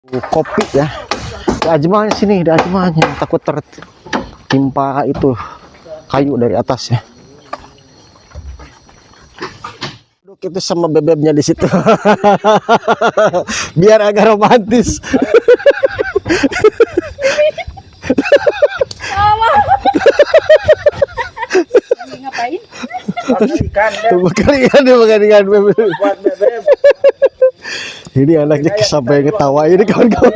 Kopi ya. Di ajmanya sini, di ajmanya takut tertimpa itu kayu dari atas ya. Duduk itu sama bebeknya di situ. Biar agak romantis. Ngapain? Bukan ikan bebek. Ini anaknya sampai ketawa ini kawan-kawan.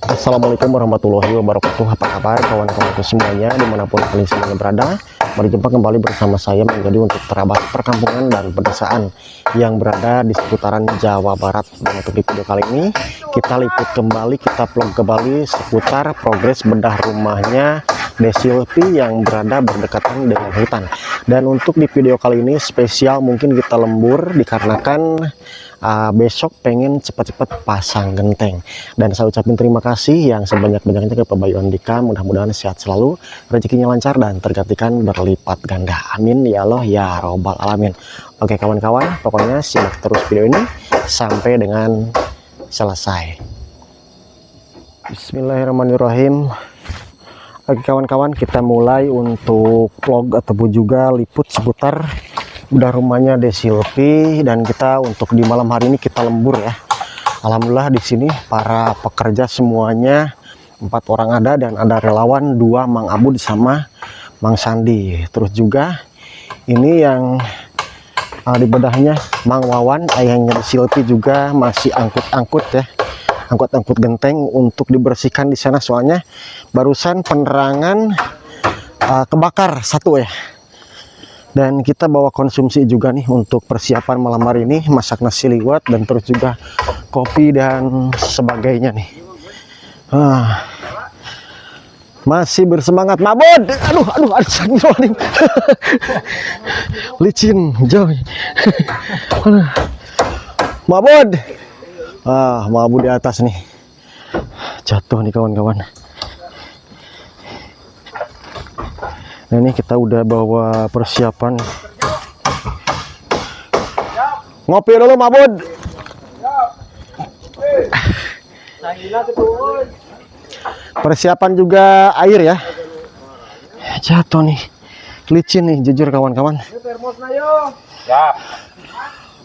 Assalamualaikum warahmatullahi wabarakatuh. Apa kabar kawan-kawanku semuanya dimanapun kalian semuanya berada. Berjumpa kembali bersama saya menjadi untuk kerabat perkampungan dan pedesaan yang berada di seputaran Jawa Barat. Dan untuk di video kali ini kita liput kembali, kita vlog kembali seputar progres bedah rumahnya Desilpi yang berada berdekatan dengan hutan. Dan untuk di video kali ini spesial mungkin kita lembur dikarenakan besok pengen cepat-cepat pasang genteng. Dan saya ucapin terima kasih yang sebanyak-banyaknya ke Pak Bayu Andika. Mudah-mudahan sehat selalu, rezekinya lancar dan tergantikan berlipat ganda. Amin ya Allah ya robbal alamin. Oke kawan-kawan, pokoknya simak terus video ini sampai dengan selesai. Bismillahirrahmanirrahim. Oke kawan-kawan, kita mulai untuk vlog ataupun juga liput seputar udah rumahnya Desilpi. Dan kita untuk di malam hari ini kita lembur ya. Alhamdulillah di sini para pekerja semuanya 4 orang ada, dan ada relawan 2, Mang Abud sama Mang Sandi. Terus juga ini yang di bedahnya Mang Wawan, ayahnya Desilpi juga masih angkut-angkut ya. Angkut-angkut genteng untuk dibersihkan di sana, soalnya barusan penerangan kebakar satu ya. Dan kita bawa konsumsi juga nih untuk persiapan malam hari ini, masak nasi liwet dan terus juga kopi dan sebagainya nih. Masih bersemangat Mabud. Aduh licin jauh. Mabud. Mabud di atas nih, jatuh nih kawan-kawan. Nah ini kita udah bawa persiapan. Ngopi dulu Mabud. Persiapan juga air ya. Jatuh nih, licin nih jujur kawan-kawan.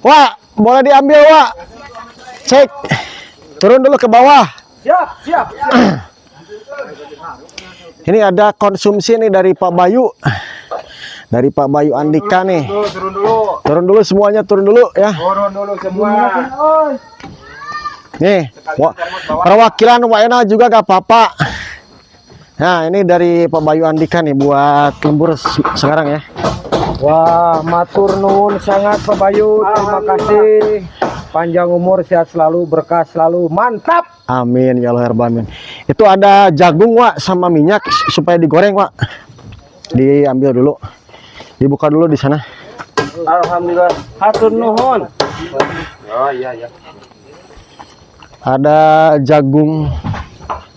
Wah, boleh diambil Wak. Cek, turun dulu ke bawah. Siap. Ini ada konsumsi nih dari Pak Bayu, dari Pak Bayu Andika nih. Turun dulu semuanya, turun dulu ya. Turun dulu semua. Nih, perwakilan WNA juga gak apa-apa. Nah ini dari Pak Bayu Andika nih buat lembur sekarang ya. Wah, matur nuwun sangat Pak Bayu. Terima kasih. Panjang umur, sehat selalu, berkah selalu, mantap. Amin ya Allah Rabbal alamin. Itu ada jagung Wak sama minyak supaya digoreng Wak. Diambil dulu, dibuka dulu di sana. Alhamdulillah, hatur nuhun. Oh iya. Ada jagung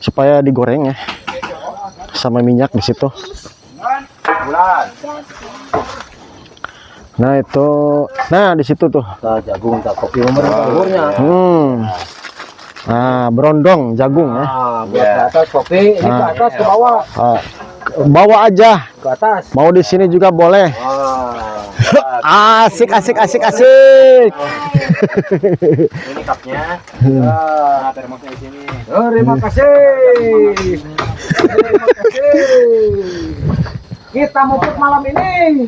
supaya digoreng ya, sama minyak di situ. Nah itu, nah di situ tuh. Jagung, kopi umurnya. Nah berondong jagung ya. Buat ke atas kopi, ini ke atas ke bawah. Bawa aja. Ke atas. Mau di sini juga boleh. Asik. Ini cupnya. Termosnya di sini. Terima kasih. Kita muput malam ini.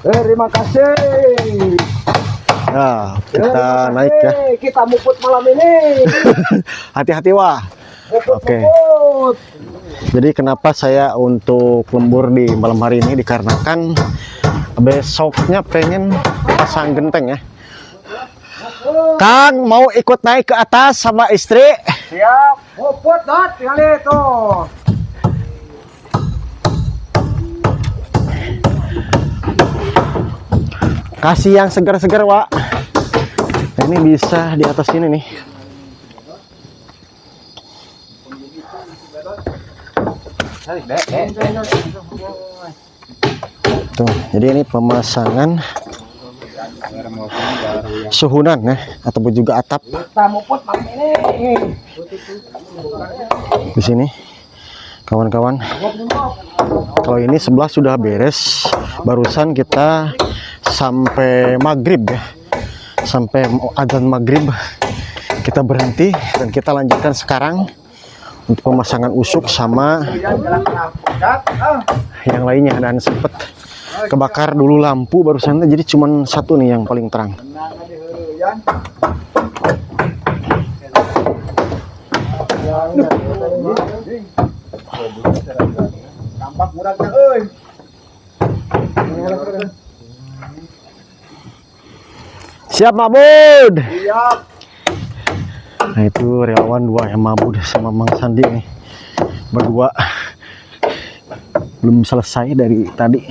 Terima kasih. Nah, kita naik ya. Kita muput malam ini. Hati-hati Wah. Oke. Jadi kenapa saya untuk lembur di malam hari ini, dikarenakan besoknya pengen pasang genteng ya. Kang mau ikut naik ke atas sama istri? Siap. Muput dot kali itu. Kasih yang segar-segar Wak. Nah, ini bisa di atas sini nih. Tuh, jadi ini pemasangan suhunan ya, ataupun juga atap di sini, kawan-kawan. Kalau ini sebelah sudah beres, barusan kita sampai maghrib ya, sampai adzan maghrib kita berhenti dan kita lanjutkan sekarang untuk pemasangan usuk sama yang lainnya. Dan sempet kebakar dulu lampu barusan, jadi cuman satu nih yang paling terang. Siap Mabud. Nah itu relawan dua yang Mabud sama Mang Sandi nih, berdua belum selesai dari tadi.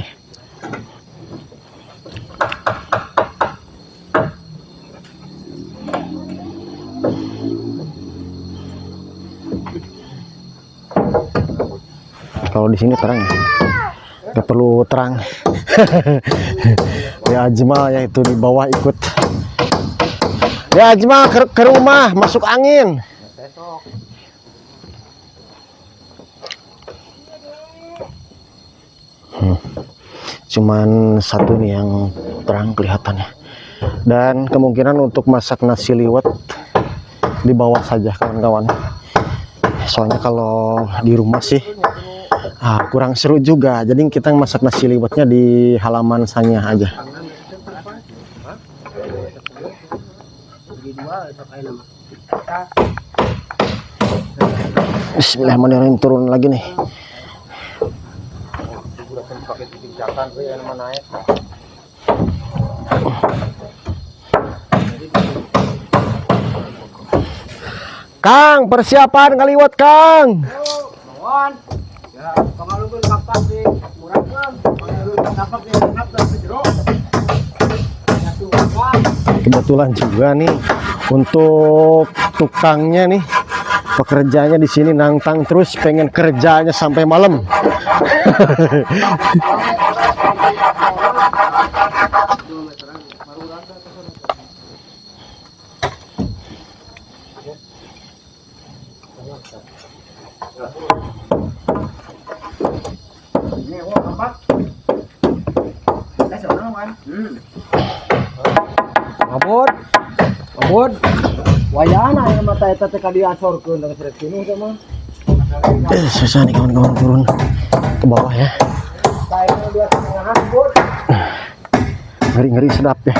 Kalau di sini terang, nggak perlu terang. Ya Ajma yang itu di bawah ikut. Ya Ajma ke rumah, masuk angin. Cuman satu nih yang terang kelihatannya. Dan kemungkinan untuk masak nasi liwet di bawah saja kawan-kawan. Soalnya kalau di rumah sih kurang seru juga. Jadi kita masak nasi liwetnya di halaman sana aja. Bismillahirrahmanirrahim, turun lagi nih. Kang, persiapan ngaliwat Kang. Kebetulan juga nih untuk tukangnya nih, pekerjanya di sini nantang terus, pengen kerjanya sampai malam. Mabud, wayana yang mata eta teh ka diasorkeun dengan seret sini sama. Susah nih kawan-kawan turun ke bawah ya. Saya dia setengah Bud. Ngeri-ngeri sedap ya.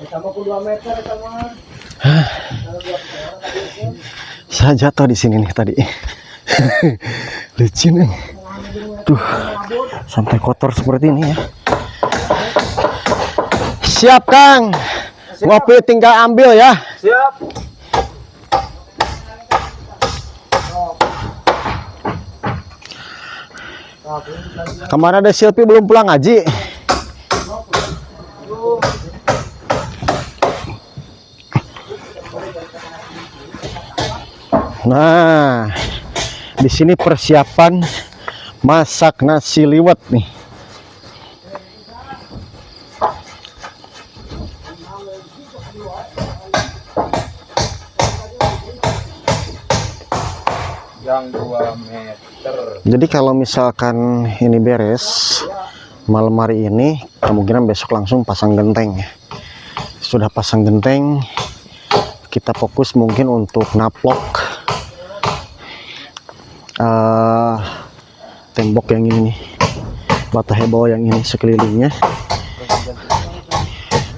Sama 2 meter sama. Saya jatuh di sini nih tadi. Licin nih. Tuh, sampai kotor seperti ini ya. Siap Kang. Ngopi tinggal ambil ya. Siap. Kemana ada Silpi belum pulang ngaji? Nah, di sini persiapan masak nasi liwet nih. Yang 2 meter. Jadi kalau misalkan ini beres malam hari ini, kemungkinan besok langsung pasang genteng ya. Sudah pasang genteng, kita fokus mungkin untuk naplok tembok yang ini nih, bata heboh yang ini sekelilingnya.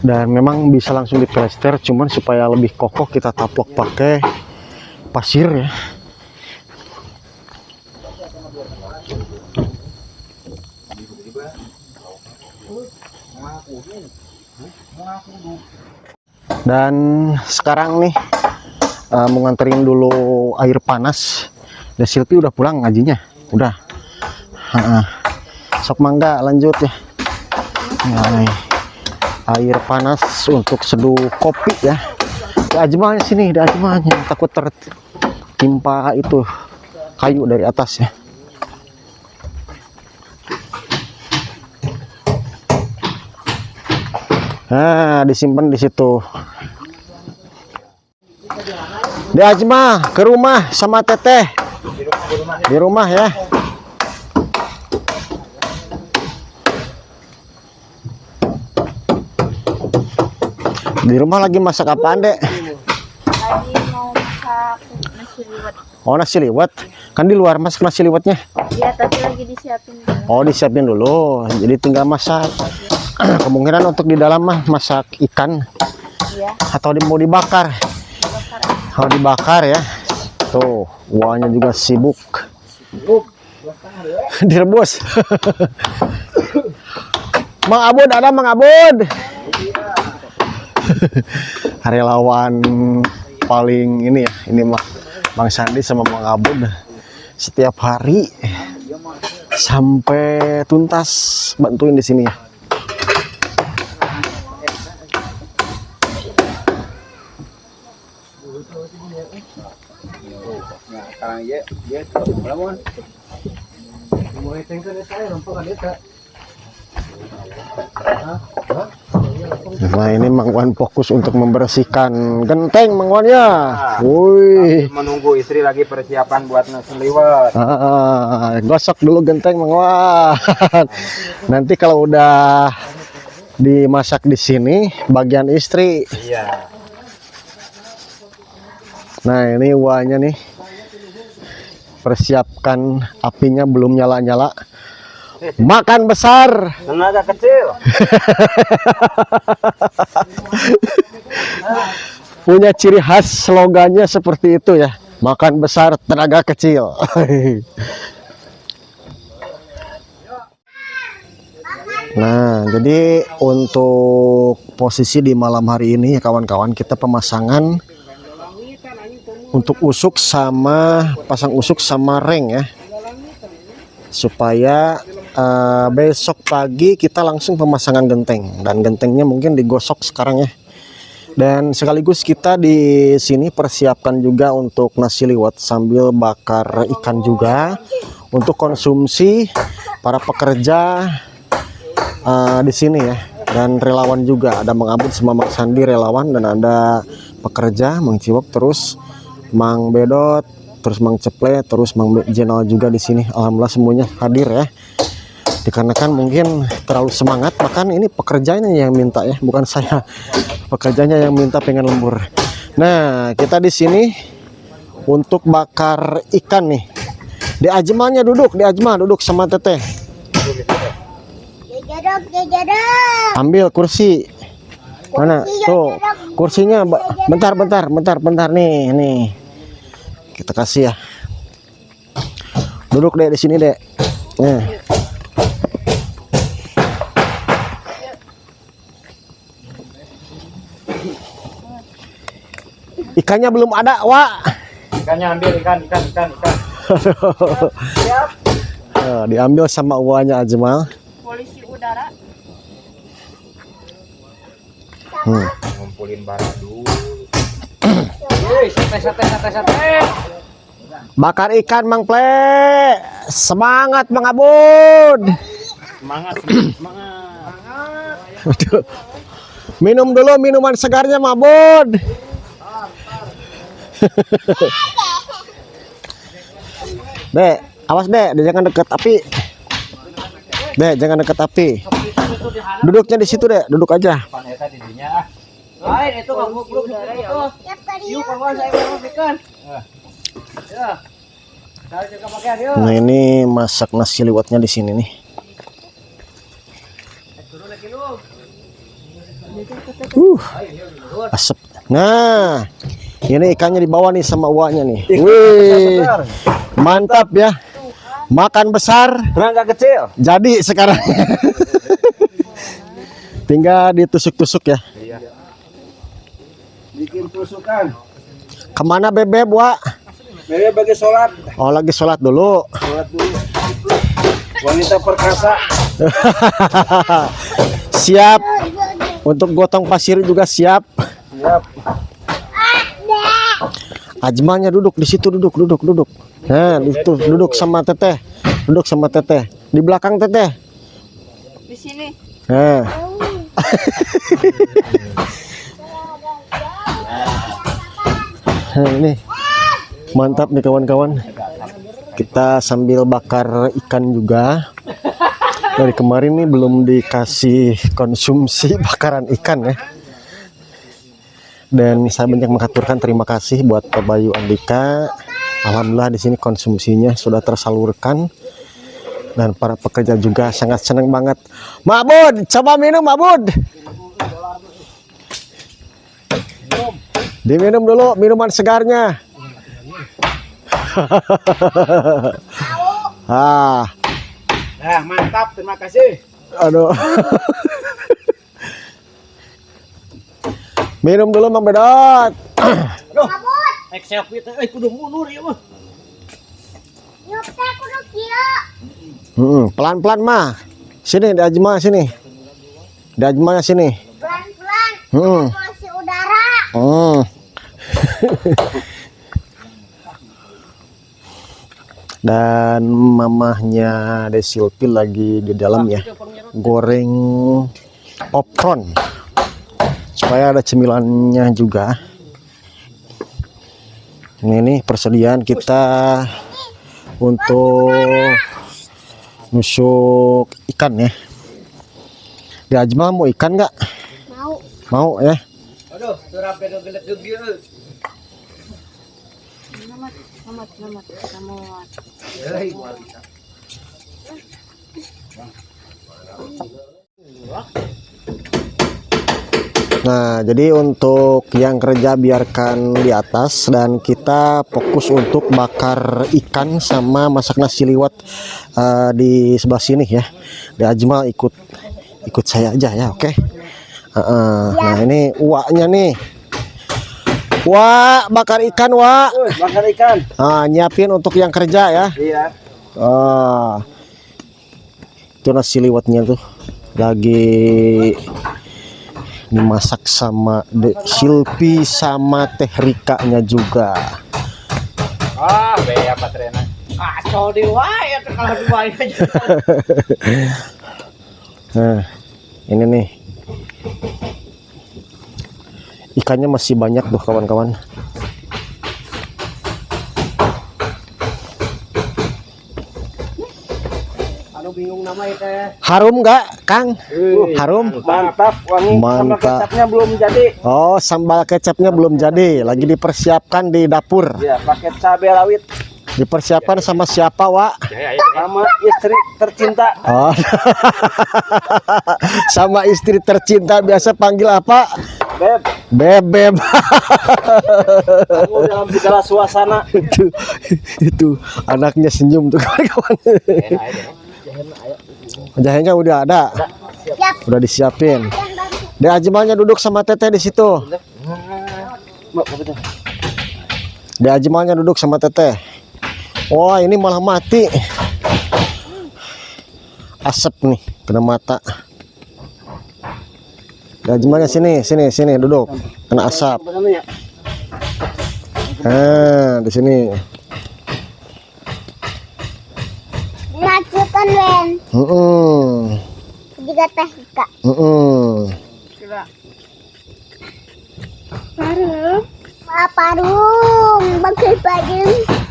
Dan memang bisa langsung diplester, cuman supaya lebih kokoh kita taplok pakai pasir ya. Dan sekarang nih mau nganterin dulu air panas. Dan Silpi udah pulang ngajinya, udah. Sok mangga lanjut ya. Nah, air panas untuk seduh kopi ya. Di Ajmanya sini, di Ajmanya takut tertimpa itu kayu dari atas ya. Nah, disimpan di situ. Di Ajma ke rumah sama Teteh. Di rumah ya. Di rumah lagi masak apaan, Dek? Lagi mau masak nasi liwet. Oh, nasi liwet. Kan di luar masak nasi liwetnya. Iya, tapi lagi disiapin dulu. Oh, disiapin dulu. Jadi tinggal masak. Kemungkinan untuk di dalam mah masak ikan Iya, atau mau dibakar. bakar. Kalau dibakar ya. Tuh, uangnya juga sibuk. Direbus. Mang Abud ada, Mang Abud. Relawan paling ini ya, ini mah Bang Sandi sama Mang Abud setiap hari sampai tuntas bantuin di sini ya. Nah, ini Mang Wan fokus untuk membersihkan genteng Mang Wan ya. Wih. Menunggu istri lagi persiapan buat nasi liwet. Gosok dulu genteng Mang Wan. Nanti kalau udah dimasak di sini bagian istri. Iya. Nah, ini uangnya nih. Persiapkan apinya belum nyala-nyala. Makan besar. Tenaga kecil. Punya ciri khas slogannya seperti itu ya. Makan besar, tenaga kecil. Nah, jadi untuk posisi di malam hari ini ya kawan-kawan, kita pemasangan untuk usuk sama pasang usuk sama reng ya. Supaya besok pagi kita langsung pemasangan genteng, dan gentengnya mungkin digosok sekarang ya. Dan sekaligus kita di sini persiapkan juga untuk nasi liwet sambil bakar ikan juga untuk konsumsi para pekerja di sini ya. Dan relawan juga, ada Mang Abud sama Mang Sandi relawan, dan ada pekerja Mang Ciwok, terus Mang Bedot, terus Mang Ceple, terus Mang Jenal juga di sini. Alhamdulillah semuanya hadir ya. Dikarenakan mungkin terlalu semangat, bahkan ini pekerjanya yang minta ya, bukan saya. Pekerjanya yang minta pengen lembur. Nah, kita di sini untuk bakar ikan nih. Di Ajmanya duduk, di Ajma duduk sama Teteh. Ambil kursi. Mana? Tuh, kursinya bentar nih. Kita kasih ya. Duduk deh di sini, Dek. Nah. Ikannya belum ada, Wak. Ikannya ambil ikan. Siap. Nah, diambil sama uangnya Ajmal. Polisi udara. Ngumpulin barang dulu. Santai. Bakar ikan Mang Ple. Semangat Mang Abud. Semangat. Aduh. Minum dulu minuman segarnya Mang Abud. Dek, awas Dek, jangan deket api. Dek, jangan deket api. Duduknya di situ Dek, duduk aja. Lain itu kamu belum udara ya. Yuk kawan saya mau ikan. Ya. Nah, ini masak nasi liwetnya di sini nih. Asap. Nah, ini ikannya dibawa nih sama uaknya nih. Wih, mantap ya. Makan besar, Tenaga kecil. jadi sekarang. Tinggal ditusuk-tusuk ya. Bikin tusukan. Kemana Bebek, Wak? Bebek bagi sholat. Oh, lagi sholat dulu. Sholat dulu. Wanita perkasa. Siap. Untuk gotong pasir juga siap. Siap. Ajmalnya duduk di situ, duduk. Nah, di situ duduk sama Teteh. Di belakang Teteh. Di sini. Nah. Nah, ini mantap nih kawan-kawan. Kita sambil bakar ikan juga. Dari kemarin nih belum dikasih konsumsi bakaran ikan ya. Dan saya banyak mengaturkan terima kasih buat Pak Bayu Andika. Alhamdulillah di sini konsumsinya sudah tersalurkan. Dan para pekerja juga sangat senang banget. Mak Bud, coba minum Mak Bud. Diminum dulu minuman segarnya. Nah, mantap, terima kasih. Aduh. Minum dulu Mang Bedot. Aduh. Selfie teh kudu mundur ya mah. Yuk, teh kudu kieu. Pelan-pelan mah. Sini di Ajmal sini. Di Ajmalnya sini. Pelan-pelan. Masih udara. Dan mamahnya Desilpi lagi di dalam ya, goreng opron supaya ada cemilannya juga. Ini nih persediaan kita untuk nusuk ikan ya. Di Ajmal mau ikan nggak? Mau ya. Aduh, turap gelet geugeul. Namat. Nah, jadi untuk yang kerja biarkan di atas dan kita fokus untuk bakar ikan sama masak nasi liwet di sebelah sini ya. Di Ajmal ikut saya aja ya, oke? Nah, ini uaknya nih. Wah, bakar ikan, Wak. Bakar ikan. Nah, nyiapin untuk yang kerja ya. Iya. Itu nasi liwetnya tuh lagi dimasak sama Silpi sama Teh Rika-nya juga. Bea patrena. So di wae atuh kalau di wae aja. Nah, ini nih. Ikannya masih banyak tuh kawan-kawan. Anu bingung nama itu ya. Harum nggak, Kang? Harum. Mantap, wangi. Sambal Mantap. kecapnya belum jadi. Oh, sambal kecapnya belum jadi, lagi dipersiapkan di dapur. Ya, paket cabai rawit Dipersiapkan sama siapa, Wak? sama istri tercinta. Oh. Sama istri tercinta biasa panggil apa? Beb, Bebeb. kamu dalam segala suasana. itu anaknya senyum tuh kawan-kawan. Jahenya udah ada. Udah disiapin. Di Ajmalnya duduk sama Teteh di situ. Di Ajmalnya duduk sama Teteh. Wah, ini malah mati. Asap nih, kena mata. Di Ajmalnya sini duduk. Kena asap. Nah, di sini. Ngajukan wen. Juga teh Rika. Parung. Bagi-bagi.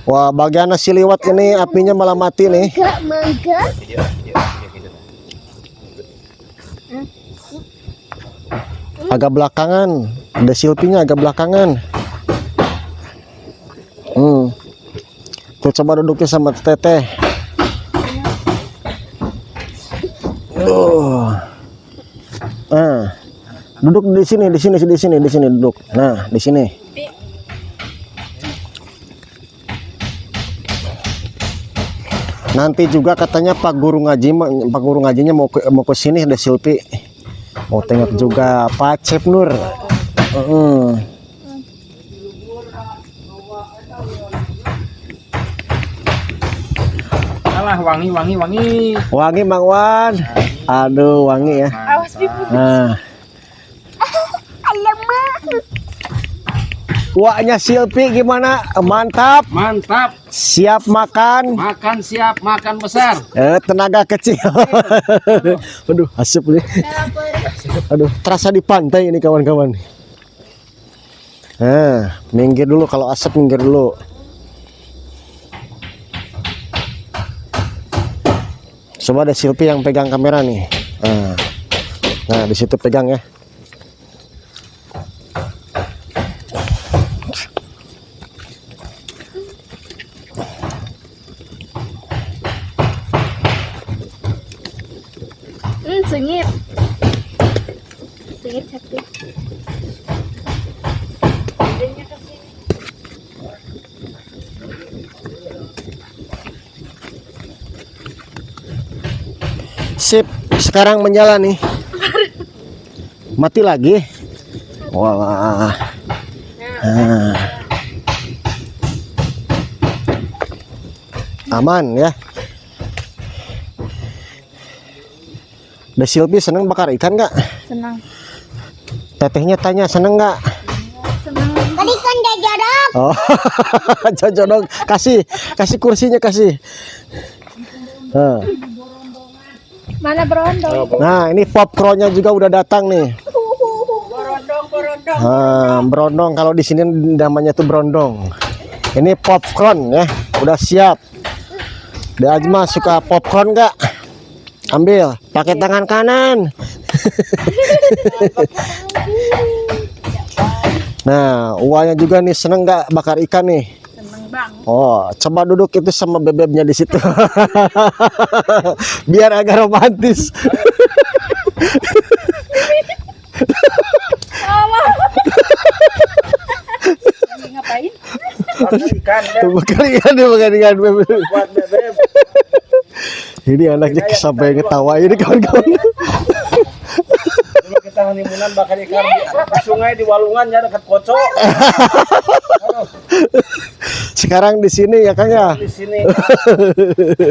Wah, bagian nasi liwet ini apinya malah mati nih. Mangga. Agak belakangan. Ada Silpinya agak belakangan. Tuh coba duduknya sama Teteh. Duduk di sini duduk. Nah, di sini. Nanti juga katanya Pak Guru ngajinya mau ke sini ada Silpi. Mau tengok juga Pak Cep Nur. Alah, wangi. Wangi Mang Wan. Aduh, wangi ya. Awas pipi. Nah, Alamak. Waknya Silpi gimana? Mantap. Mantap. Siap makan. Makan siap, makan besar. Tenaga kecil. Aduh, asap nih. Aduh, terasa di pantai ini kawan-kawan. Nah, minggir dulu kalau asap, minggir dulu. Coba ada Silpi yang pegang kamera nih. Nah, di situ pegang ya. Sengit. Sengit sakit. Sip, sekarang menyala nih. Mati lagi. Wah. Nah. Aman ya. Udah Silpi seneng bakar ikan nggak? Senang. Tetehnya tanya seneng nggak? Senang. Tadi kan dia jodoh. Oh, jodoh. Kasih kursinya kasih. Nah. Mana berondong? Nah, ini popcornnya juga udah datang nih. Berondong kalau di sini namanya tuh berondong. Ini popcorn ya, udah siap. De Ajma suka popcorn nggak? Ambil, pakai tangan kanan. Nah, uangnya juga nih seneng nggak bakar ikan nih? Seneng banget. Oh, coba duduk itu sama bebeknya di situ. Biar agak romantis. Ngapain? Ikan Bakar ikan deh, bakar ikan bebek. buat bebek. Ini anaknya sampai ketawa ini kawan-kawan. Dulu kita honeymoon bakar ikan di sungai di Walungan ya dekat Koco. Sekarang di sini ya Kang ya. Di sini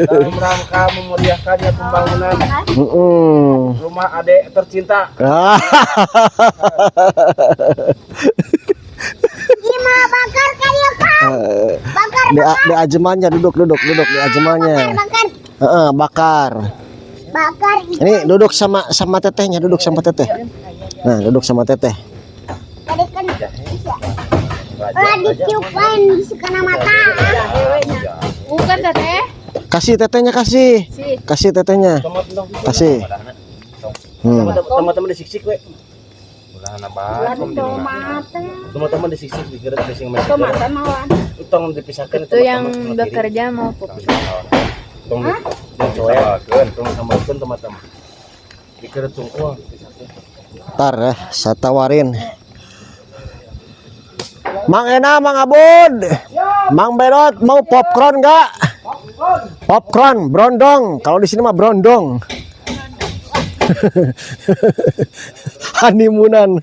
dalam rangka memeriahkan ya pembangunan rumah adek tercinta. Gimana bakar kan ya Pak? Bakar. Di ajemannya duduk di ajemannya. Bakar. Bakar. Ini duduk sama tetehnya, duduk sama teteh. Nah, duduk sama teteh. Tadi kan bisa. Ditiupin di sekana mata. Bukan teteh. Kasih tetehnya, kasih. Kasih tetehnya. Kasih. Teman-teman disiksik we. Tomat. disiksik digerak di sing Tomatan mawan. Tong dipisahkan Itu yang bekerja mau fokus. Tong dicoyakeun, tong sambelkeun teman-teman. Digerak tungkul dipisahkan. Ntar ya, saya tawarin. Mang Ena, Mang Abud, Mang Berot mau popcorn nggak? Popcorn, brondong. Kalau di sini mah brondong. Honeymoonan.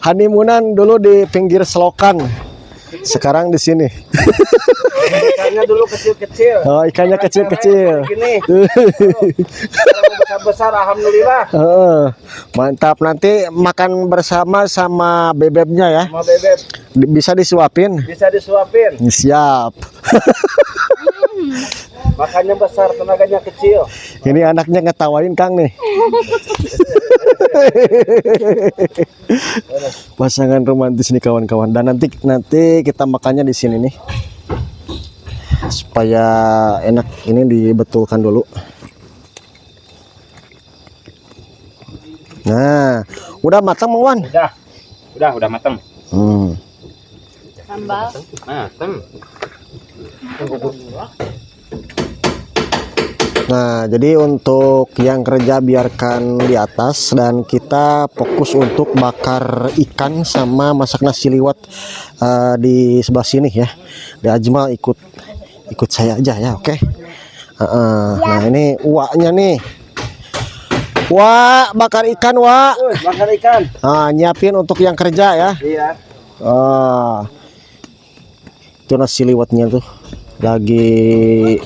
Honeymoonan dulu di pinggir selokan. Sekarang di sini. Ikannya dulu kecil-kecil. Oh, ikannya kecil-kecil. Gini. Besar-besar alhamdulillah. Mantap, nanti makan bersama sama bebeknya ya. Sama bebek. Bisa disuapin? Bisa disuapin. Siap. Makanya besar, tenaganya kecil. Ini anaknya ngetawain Kang nih. Pasangan romantis nih kawan-kawan. Dan nanti kita makannya di sini nih. Supaya enak, ini dibetulkan dulu. Nah, udah matang Mang Wan? Udah matang. Sambal. Matang. Nah, jadi untuk yang kerja biarkan di atas dan kita fokus untuk bakar ikan sama masak nasi liwet di sebelah sini ya. Di Ajmal ikut saya aja ya, oke? Nah, ini uaknya nih. Wak, bakar ikan, Wak. Bakar ikan. Nah, nyiapin untuk yang kerja ya. Iya. Itu nasi liwetnya tuh lagi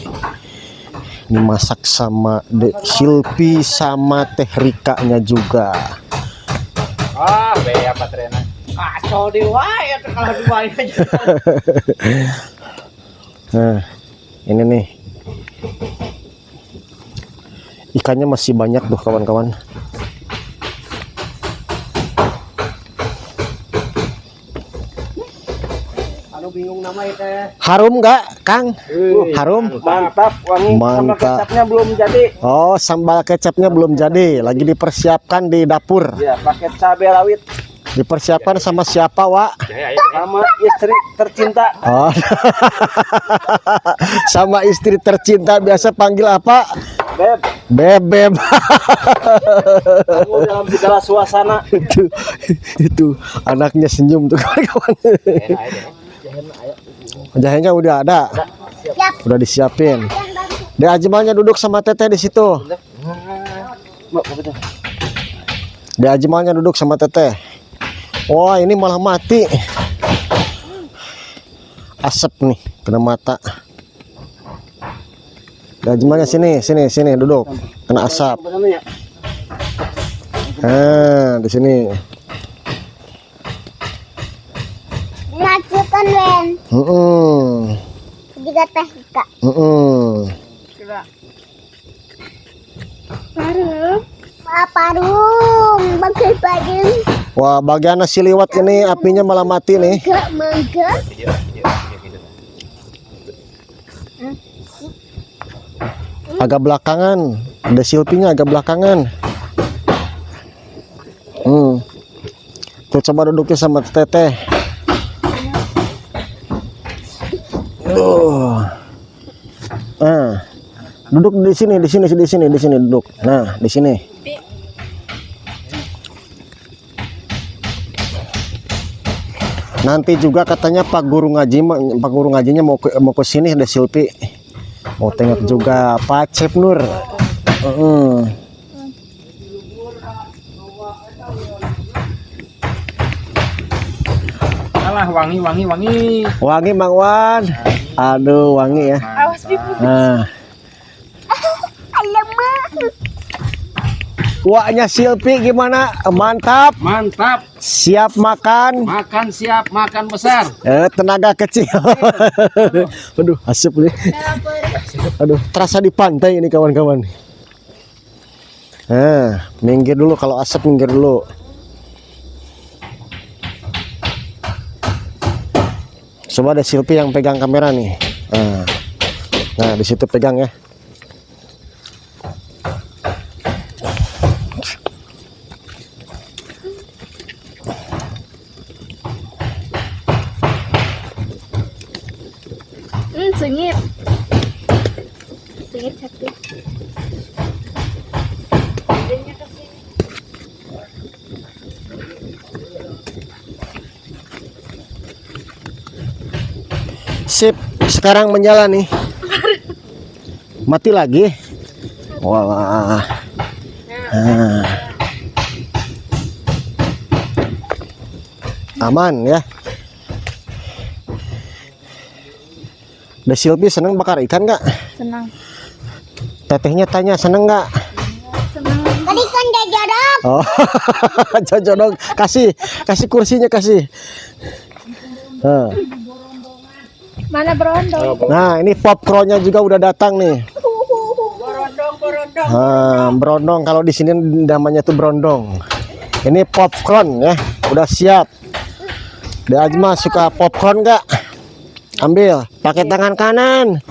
dimasak sama Silpi sama Teh Rika-nya juga. Be apa trena? Kacau di wae kalau di wae aja. Nah, ini nih. Ikannya masih banyak tuh kawan-kawan. Anu bingung nama teh. Harum nggak, Kang? Harum. Mantap, wangi. Sama Mantap. kecapnya belum jadi. Oh, sambal kecapnya belum jadi, lagi dipersiapkan di dapur. Ya, pakai cabai rawit Dipersiapkan sama siapa, Wak? sama istri tercinta. Oh. Sama istri tercinta biasa panggil apa? Beb, Bebem. kamu dalam segala suasana. Itu anaknya senyum tuh kawan-kawan. Jahenya udah ada. Udah disiapin. Dek Ajmalnya duduk sama Teteh di situ. Dek Ajmalnya duduk sama Teteh. Wah, ini malah mati. Asap nih, kena mata. Dek Ajmalnya sini duduk. Kena asap. Nah, di sini. Masukkan Wen. Juga teh Kak. Parum. Parum. Bagai bagian. Wah, bagian nasi liwet ini apinya malah mati nih. Mangga. Agak belakangan. Ada silpinya agak belakangan. Tuh coba duduknya sama Teteh. Duduk di sini duduk. Nah, di sini. Nanti juga katanya Pak Guru ngajinya mau ke sini, ada Silpi. Mau tengok juga Pak Cep Nur. Alah, wangi. Wangi Mang Wan. Aduh, wangi ya. Awas pipi. Nah, Alamak. waknya Silpi gimana? Mantap. Mantap. Siap makan. Makan siap, makan besar. Tenaga kecil. Aduh, asap nih. Aduh, terasa di pantai ini kawan-kawan. Nah, minggir dulu kalau asap, minggir dulu. Coba ada Silpi yang pegang kamera nih. Nah, di situ pegang ya. Sengit. Sengit satu. Sip, sekarang menyala nih. Mati lagi. Wah. Aman ya. Udah Silpi seneng bakar ikan nggak? Senang. Tetehnya tanya seneng nggak? Senang. Tadi kan jajaran. Oh, cocok. Kasih kursinya kasih. Mana berondong? Nah, ini popcornnya juga udah datang nih. Berondong kalau di sini namanya tuh berondong. Ini popcorn ya, udah siap. Dek Ajmal suka popcorn nggak? Ambil, pakai tangan kanan.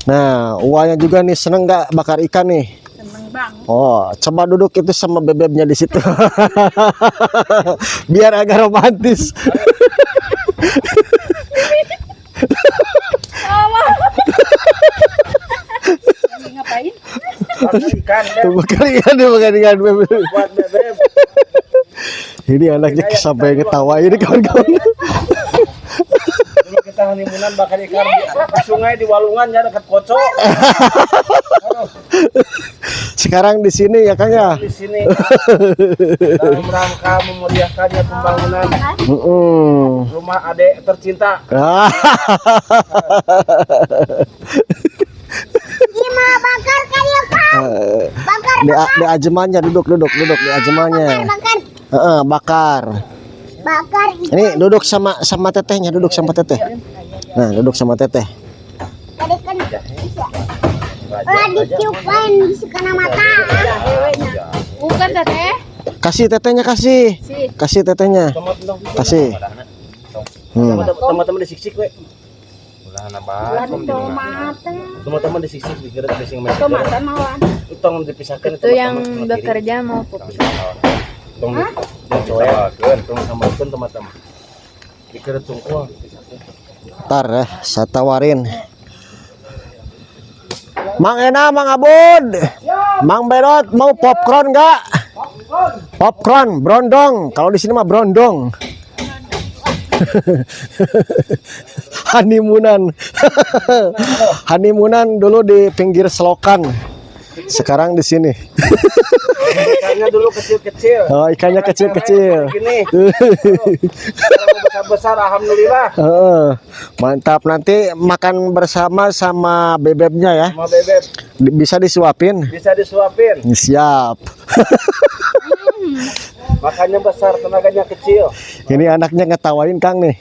Nah, uangnya juga nih seneng nggak bakar ikan nih? Seneng bang. Oh, coba duduk itu sama bebeknya di situ. Biar agak romantis. Ngapain? Bakar ikan bebek. Ini anaknya sampai ketawa ini kawan-kawan. Dulu kita honeymoon bakar ikan di sungai di Walungan ya dekat Koco. Sekarang di sini ya Kang ya. Di sini dalam rangka memeriahkannya pembangunan rumah adek tercinta. Gimana bakar kan ya Pak? Bakar Di ajemannya duduk di ajemannya. Bakar. Ini duduk sama tetehnya, duduk sama teteh. Nah, duduk sama teteh. Tadi kan bisa. Ditiupkan di kena mata. Bukan teteh. Kasih tetehnya, kasih. Kasih tetehnya. Kasih. Teman-teman disiksik we. Teman-teman disiksik digerak bising masih. Tomatan mawan. Tong dipisahkan Itu yang bekerja mau fokus. Tong dicoyakeun, tong samakeun teman-teman. Digerak tungkul. Ntar ya, saya tawarin. Mang Ena, Mang Abud, Mang Bedot mau popcorn nggak? Popcorn, brondong. Kalau di sini mah brondong. Honeymoonan. Honeymoonan dulu di pinggir selokan. Sekarang di sini. Ikannya dulu kecil-kecil. Oh, ikannya kecil-kecil. Gini. Besar-besar alhamdulillah. Mantap, nanti makan bersama sama bebeknya ya. Sama bebek Bisa disuapin. bisa disuapin. Siap. Makanya besar, tenaganya kecil. Ini anaknya ngetawain Kang nih.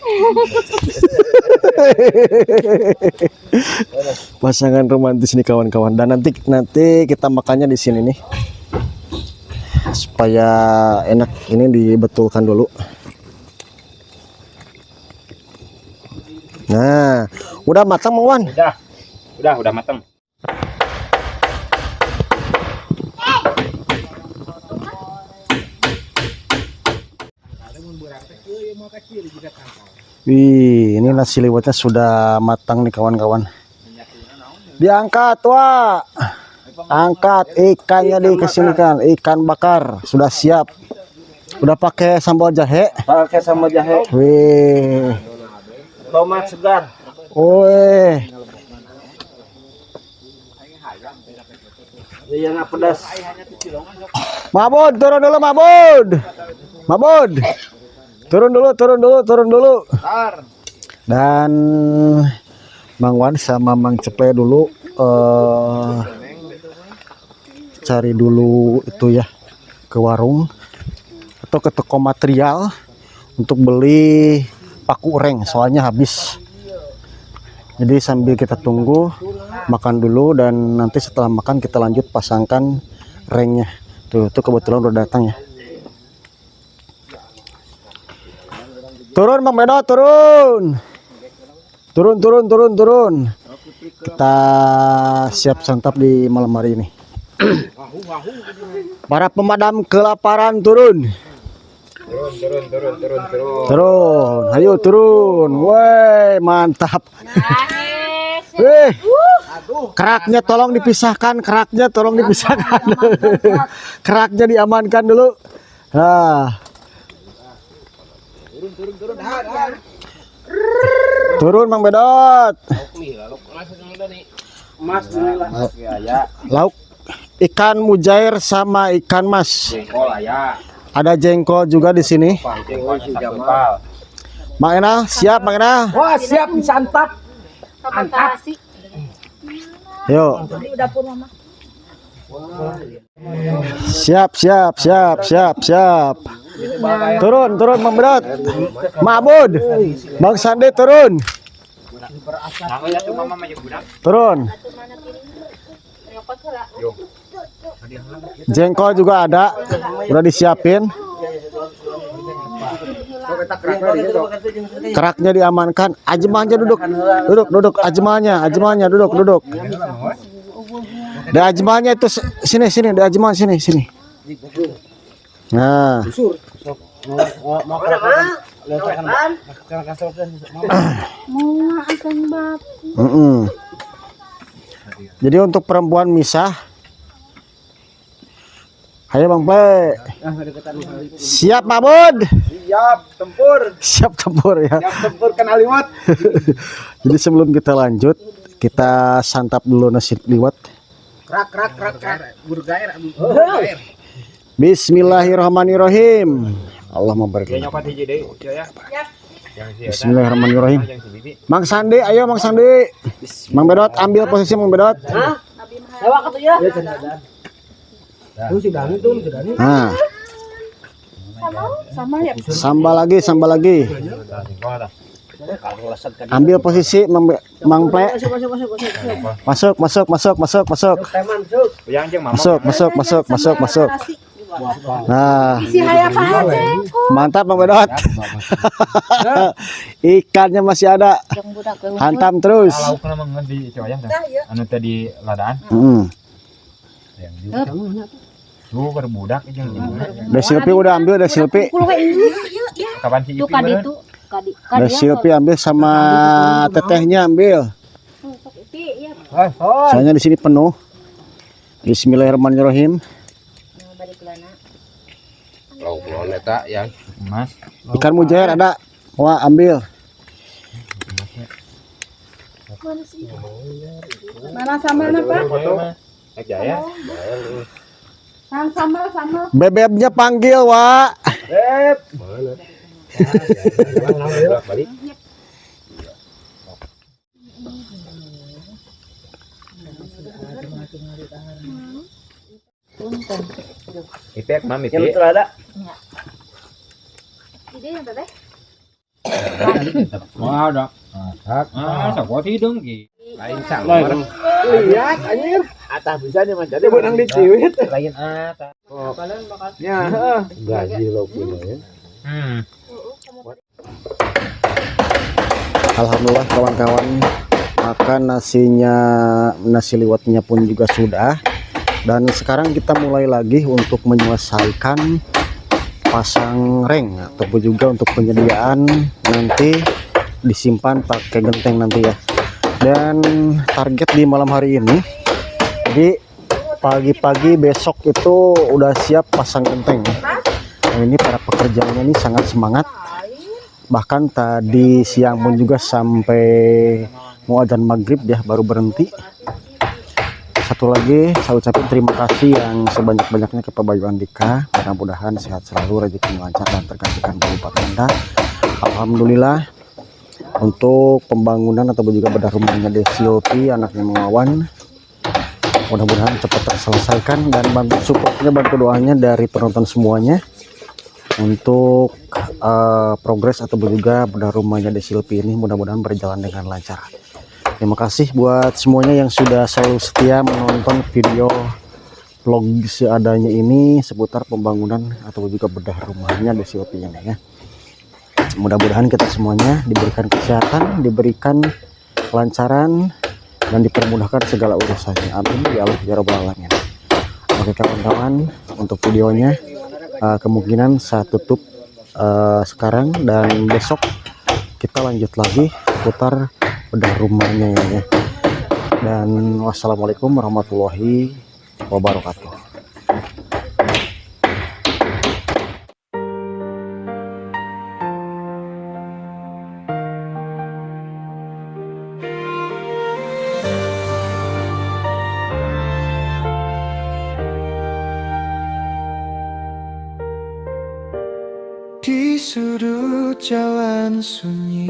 Pasangan romantis nih kawan-kawan. Dan nanti kita makannya di sini nih. Supaya enak, ini dibetulkan dulu. Nah, udah matang Mang Wan? Udah matang. Wih, ini nasi liwetnya sudah matang nih kawan-kawan. Diangkat, Wak. Angkat ikannya dikesinikan, ikan bakar sudah siap. Udah pakai sambal jahe. Pakai sama jahe, Wih. tomat segar. Wih. Iya nggak pedas. Mabud, turun dulu Mabud. Mabud. Turun dulu. Dan Mang Wan sama Mang Ceple dulu cari dulu itu ya ke warung atau ke toko material untuk beli paku reng, soalnya habis. Jadi sambil kita tunggu makan dulu, dan nanti setelah makan kita lanjut pasangkan rengnya. Tuh kebetulan udah datang ya. Turun Bang Bedo, turun. Turun. Kita siap santap di malam hari ini. Para pemadam kelaparan turun. Turun. Ayo turun. Woi, mantap. Keraknya tolong dipisahkan, keraknya diamankan dulu. Nah. Turun Mang Bedot. Lauk ikan mujair sama ikan mas. Ada jengkol juga di sini. Mang Ena, siap Mang Ena? Wah, siap disantap. Mantap. Yuk. Di dapur mama. Siap. Turun Mang Bedot. Mabud. Bang Sandi turun. Turun. Jengkol juga ada, udah disiapin. Keraknya diamankan. Ajmahnya duduk. Ajmahnya duduk. Di ajmahnya itu sini. Di ajmah sini. Nah. Mau akan bab. Jadi untuk perempuan misah. Ayo Bang Pe. Siap Mabud. Siap tempur ya. Siap tempur kan aliwat. Jadi sebelum kita lanjut, kita santap dulu nasi liwet. Krak. Burgair. Bismillahirrahmanirrahim. Allah memberkati. Bismillahirrahmanirrahim. Mang Sandi, ayo Mang Sandi. Mang Bedot ambil posisi Mang Bedot. Sudah nih tuh, sudah nih. Nah, Sama ya. sambal lagi, sambal lagi. Ambil posisi Mang Ple. Masuk, masuk, masuk, masuk, masuk. Teman, Cuk. Yang jeung mama. Masuk, masuk, masuk, masuk, masuk. Nah, Si hayap aja. mantap Bang Bedot. Ikannya masih ada. Hantam terus. Lauk nama di itu aya dah. Anu tadi ladaan. Tuh berbudak jeung. Desilpi udah ambil, Desilpi. Kapan si Tuh Ipi? kadi tuh. Kadi. Desilpi ambil sama tetehnya ambil. Iya. Soalnya di sini penuh. Bismillahirrahmanirrahim. Lauk non eta yang Mas. Ikan mujair ada. Wah, ambil. Mana sama Pak? Jaya. Sama. Bebeknya panggil, Wak. Beb. Balik. Ipek mami Yang betul ada. Ide yang teh. Wah, ada. Sok hidung ki. Lain sama. Lihat anjir. Atah bisa nih Mas. Jadi benang diciwit. Lain ata. Ya, gaji lo punya ya. Alhamdulillah kawan-kawan, makan nasi liwetnya pun juga sudah. Dan sekarang kita mulai lagi untuk menyelesaikan pasang reng ataupun juga untuk penyediaan nanti disimpan pakai genteng nanti ya. Dan target di malam hari ini, di pagi-pagi besok itu udah siap pasang genteng. Nah, ini para pekerjanya ini sangat semangat. Bahkan tadi siang pun juga sampai mau adzan maghrib ya baru berhenti. Satu lagi saya ucapkan terima kasih yang sebanyak-banyaknya ke Pak Bayu Andika. Mudah-mudahan sehat selalu, rezeki lancar dan tergantikan berlipat ganda. Alhamdulillah untuk pembangunan atau juga bedah rumahnya Desilpi anaknya Mengawan. Mudah-mudahan cepat terselesaikan dan bantu supportnya, bantu doanya dari penonton semuanya untuk progres atau juga bedah rumahnya Desilpi ini mudah-mudahan berjalan dengan lancar. Terima kasih buat semuanya yang sudah selalu setia menonton video vlog seadanya ini seputar pembangunan atau juga bedah rumahnya Desilpi ini ya. Mudah-mudahan kita semuanya diberikan kesehatan, diberikan kelancaran dan dipermudahkan segala urusannya. Amin ya Allah ya rabbal alamin. Oke kawan-kawan, untuk videonya kemungkinan saya tutup sekarang dan besok kita lanjut lagi putar bedah rumahnya ya. Dan wassalamualaikum warahmatullahi wabarakatuh. Di sudut jalan sunyi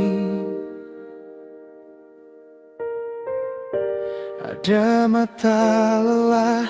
ada mata lelah